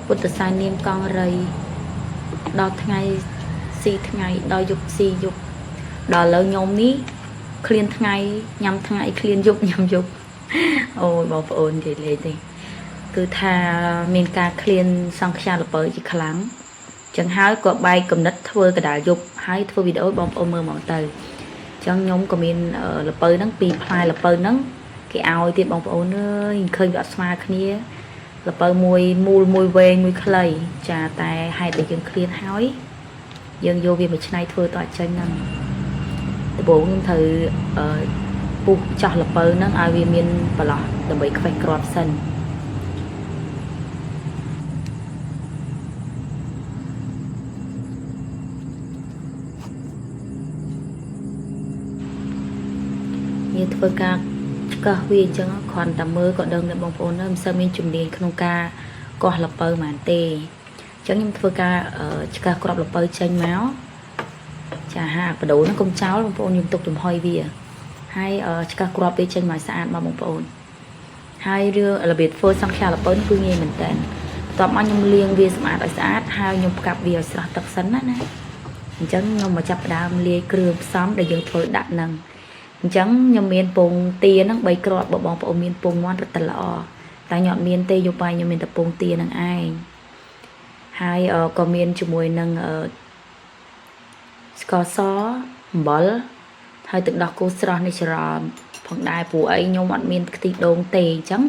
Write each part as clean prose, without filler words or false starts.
ពុទ្ធសាសនាមកងរៃដល់ថ្ងៃស៊ីថ្ងៃដល់យប់ស៊ីយប់ដល់លើញោមនេះឃ្លានថ្ងៃញ៉ាំថ្ងៃឃ្លានយប់ញ៉ាំយប់អូយបងប្អូននិយាយលេងទេគឺថាមានការឃ្លានសង្ខារលពើជាខ្លាំងចឹងហើយក៏បែកកំណត់ធ្វើកដាលយប់ហើយធ្វើវីដេអូបងប្អូនមើលមកទៅចឹងខ្ញុំក៏មានលពើហ្នឹងពីរផ្លែលពើហ្នឹងគេឲ្យទៀតបងប្អូនអើយឃើញវាអត់ស្មើគ្នាលពៅមួយមូលមួយវែងមួយខ្លីចាតែហេតុដែលយើងឃ្លានហើយយើងយកវាមកឆ្នៃធ្វើតអញ្ចឹងហ្នឹងដំបូងខ្ញុំត្រូវពុះចោះលពៅហ្នឹងឲ្យវាមានប្រឡោះដើម្បីខ្វេះគ្រាប់សិនយើងធ្វើការឆ្កឹះវាអញ្ចឹងគ្រាន់តែមើលក៏ដឹងដែរបងប្អូនមិនសូវមានជំនាញក្នុងការកោះលពៅហ្មងទេអញ្ចឹងខ្ញុំធ្វើការឆ្កឹះគ្រាប់លពៅចេញមកចាហាបដូរហ្នឹងកុំចោលបងប្អូនខ្ញុំទុកចំហុយវាហើយឆ្កឹះគ្រាប់វាចេញមកស្អាតមកបងប្អូនហើយរឿងរបៀបធ្វើសង្ខារលពៅគឺងាយមែនតើបន្ទាប់មកខ្ញុំលាងវាសម្អាតឲ្យស្អាតហើយខ្ញុំផ្កាប់វាឲ្យស្រស់ទឹកសិនណាអញ្ចឹងខ្ញុំមកចាប់ផ្ដើមលាយគ្រឿងផ្សំដែលយើងធ្វើដាក់ហ្នឹងអញ្ចឹងខ្ញុំមានពងទាហ្នឹង3គ្រាប់បងប្អូនមានពងមាន់រត់តែល្អតែខ្ញុំអត់មានទេយកបាយខ្ញុំមានតែពងទាហ្នឹងឯងហើយក៏មានជាមួយនឹងស្ករសអំបិលហើយទឹកដោះគោស្រស់នេះច្រឡំផងដែរព្រោះអីខ្ញុំអត់មានខ្ទិះដូងទេអញ្ចឹង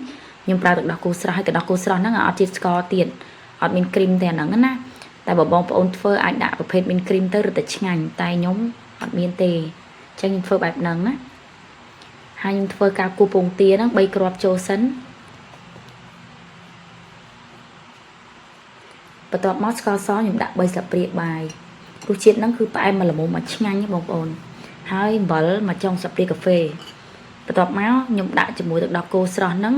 ខ្ញុំប្រើទឹកដោះគោស្រស់ហើយទឹកដោះគោស្រស់ហ្នឹងអត់ជាតិស្ករទៀតអត់មានគ្រីមទេហ្នឹងណាតែបើបងប្អូនធ្វើអាចដាក់ប្រភេទមានគ្រីមទៅរត់តែឆ្ងាញ់តែខ្ញុំអត់មានទេចឹងខ្ញុំធ្វើបែបហ្នឹងណាហើយខ្ញុំធ្វើការគូពងទាហ្នឹង3គ្រាប់ចូលសិនបន្ទាប់មកស្ករសខ្ញុំដាក់3ស្លាបព្រាបាយរសជាតិហ្នឹងគឺផ្អែមមកល្មមមកឆ្ងាញ់បងប្អូនហើយអំបិលមកចុងស្លាបព្រាកាហ្វេបន្ទាប់មកខ្ញុំដាក់ជាមួយទឹកដោះគោស្រស់ហ្នឹង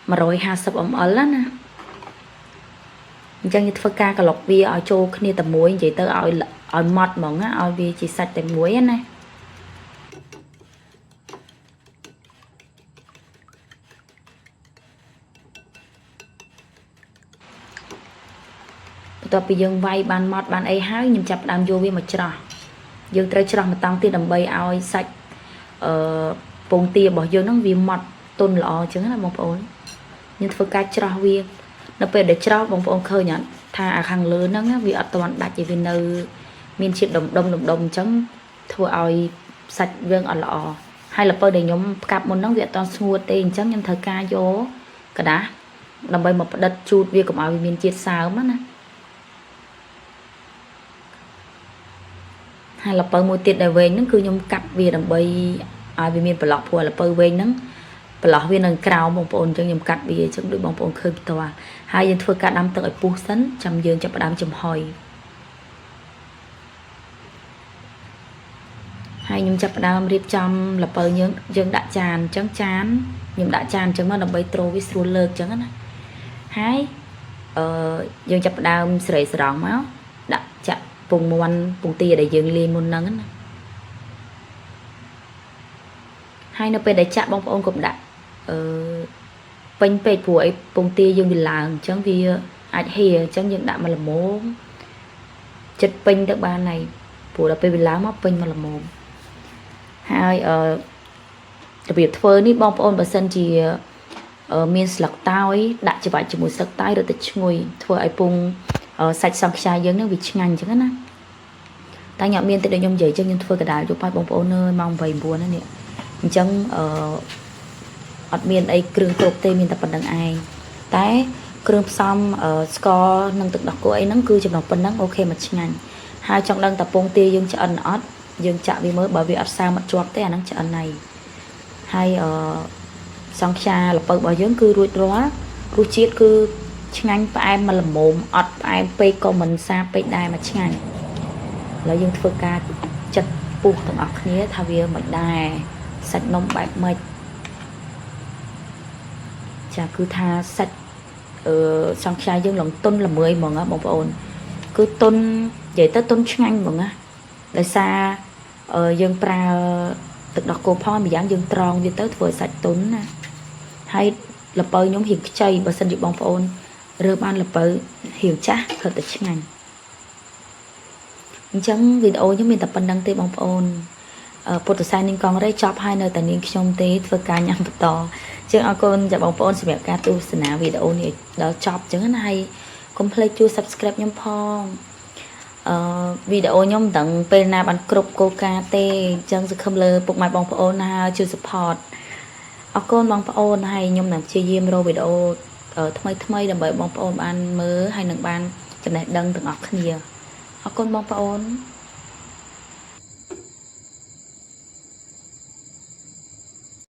150 ml ណាអញ្ចឹងយើងធ្វើការក្លុកវាឲ្យចូលគ្នាតែមួយនិយាយទៅឲ្យម៉ត់ហ្មងណាឲ្យវាជាសាច់តែមួយណាបន្ទាប់ពីយើងវាយបានម៉ត់បានអីហើយខ្ញុំចាប់ផ្ដើមយកវាមកច្រោះយើងត្រូវច្រោះម្តងទៀតដើម្បីឲ្យសាច់ពងទារបស់យើងហ្នឹងវាម៉ត់ទន់ល្អអញ្ចឹងណាបងប្អូនខ្ញុំធ្វើការច្រោះវានៅពេលដែលច្រោះបងប្អូនឃើញអត់ថាអាខាងលើហ្នឹងវាអត់ទាន់ដាច់ទេវានៅមានជាតិដុំអញ្ចឹងធ្វើឲ្យសាច់យើងអត់ល្អហើយលពៅដែលខ្ញុំផ្កាប់មុនហ្នឹងវាអត់ទាន់ស្ងួតទេអញ្ចឹងខ្ញុំត្រូវការយកกระดาษដើម្បីមកផ្ដិតជូតវាកុំឲ្យវាមានជាតិសើមណាហើយលពៅមួយទៀតដែលវែងហ្នឹងគឺខ្ញុំកាត់វាដើម្បីឲ្យវាមានប្រឡោះព្រោះលពៅវែងហ្នឹងប្រឡោះវានៅក្រោមបងប្អូនអញ្ចឹងខ្ញុំកាត់វាអញ្ចឹងដូចបងប្អូនឃើញផ្ទាល់ហើយយើងធ្វើការដាំទឹកឲ្យពុះសិនចាំយើងចាប់ផ្ដើមចំហុយហើយខ្ញុំចាប់ផ្ដើមរៀបចំលពៅយើងដាក់ចានអញ្ចឹងចានខ្ញុំដាក់ចានអញ្ចឹងមកដើម្បីត្រូវាស្រួលលើកអញ្ចឹងណាហើយយើងចាប់ផ្ដើមស្រីស្រង់មកដាក់ចាក់ពងមាន់ពងទាដែលយើងលាយមុនហ្នឹងណាហើយនៅពេលដែលចាក់បងប្អូនកុំដាក់ពេញពេកព្រោះអីពងទាយើងវាឡើងអញ្ចឹងវាអាចហៀអញ្ចឹងយើងដាក់មកល្មមចិត្តពេញទៅបានហើយព្រោះដល់ពេលវាឡើងមកពេញមកល្មមហើយរបៀបធ្វើនេះបងប្អូនបើសិនជាមានស្លឹកតើយដាក់ច្របាច់ជាមួយស្លឹកតើយរត់តែឈ្ងុយធ្វើឲ្យពងសាច់សង្ខ្យាយើងនឹងវាឆ្ងាញ់អញ្ចឹងណាតែខ្ញុំអត់មានទេដូចខ្ញុំនិយាយអញ្ចឹងខ្ញុំធ្វើកដាលយកបាយបងប្អូនអើយម៉ោង8 9ហ្នឹងនេះអញ្ចឹងអត់មានអីគ្រឿងគ្រប់ទេមានតែប៉ុណ្្នឹងឯងតែគ្រឿងផ្សំស្ករនិងទឹកដោះគោអីហ្នឹងគឺចំណុចប៉ុណ្្នឹងអូខេមកឆ្ងាញ់ហើយចង់ដឹងតើពងទាយើងឆ្អិនអត់យើងចាក់វាមើលបើវាអត់សើមអត់ជាប់ទេអាហ្នឹងឆ្អិនហើយសង្ខ្យាលពៅរបស់យើងគឺរួចរាល់រសជាតិគឺឆ្ងាញ់ផ្អែមមកល្មមអត់ផ្អែមពេកក៏មិនសាពេកដែរមកឆ្ងាញ់ឥឡូវយើងធ្វើការចិត្តពុះទាំងអស់គ្នាថាវាមិនដែរសាច់នំបែបម៉េចចាគឺថាសាច់សង្ខ្យាយើងឡើងទុនល្មើយហ្មងបងប្អូនគឺទុននិយាយទៅទុនឆ្ងាញ់ហ្មងណាដោយសារយើងប្រើទឹកដោះគោផងម្យ៉ាងយើងត្រងវាទៅធ្វើឲ្យសាច់ទុនណាហើយលពៅខ្ញុំរៀងខ្ចីបើសិនជាបងប្អូន រើបានល្ពៅហៀវចាស់រត់ទៅឆ្ងាញ់អញ្ចឹងវីដេអូខ្ញុំមានតែប៉ុណ្្នឹងទេបងប្អូនពុទ្ធសាសនានាងកងរ៉េចប់ហើយនៅតែនាងខ្ញុំទេធ្វើការញ៉ាំបន្តជាងអរគុណចាបងប្អូនសម្រាប់ការទស្សនាវីដេអូនេះដល់ចប់អញ្ចឹងណាហើយកុំភ្លេចជួយ Subscribe ខ្ញុំផងវីដេអូខ្ញុំមិនដឹងពេលណាបានគ្រប់គោលការណ៍ទេអញ្ចឹងសង្ឃឹមលើពុកម៉ែបងប្អូនណាជួយ support អរគុណបងប្អូនហើយខ្ញុំនឹងព្យាយាមរកវីដេអូថ្មីដើម្បីបងប្អូនបានមើលហើយនឹងបានចំណេះដឹងទាំងអស់គ្នាអរគុណបងប្អូន